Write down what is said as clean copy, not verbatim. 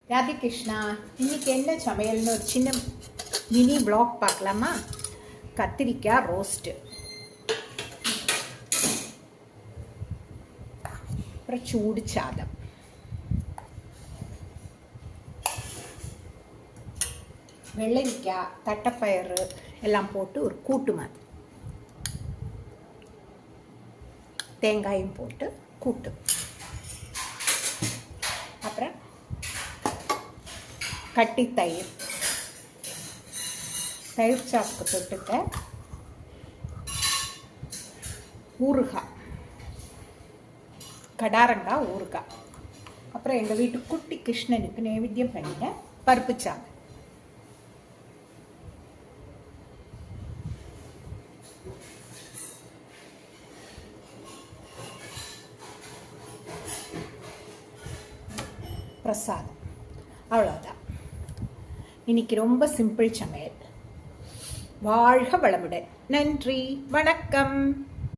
ராதே கிருஷ்ணா. இன்றைக்கி என்ன சமையல்னு ஒரு சின்ன மினி வ்ளாக் பார்க்கலாமா? கத்திரிக்காய் ரோஸ்ட்டு, அப்புறம் சூடு சாதம், வெள்ளரிக்காய் தட்டைப்பயிறு எல்லாம் போட்டு ஒரு கூட்டு மாதிரி, தேங்காயும் போட்டு கூட்டு, அப்புறம் கட்டி தயிர், தயிர் சாப்புக்கு தொட்டுக்க ஊறுகாய், கடாரங்காய் ஊறுகாய், அப்புறம் எங்கள் வீட்டு குட்டி கிருஷ்ணனுக்கு நைவேத்தியம் பண்ணிட்டேன் பருப்பு சாதம். பிரசாதம். அவ்வளோதான். இன்னைக்கு ரொம்ப சிம்பிள் சமையல். வாழ்க வளமுடன். நன்றி, வணக்கம்.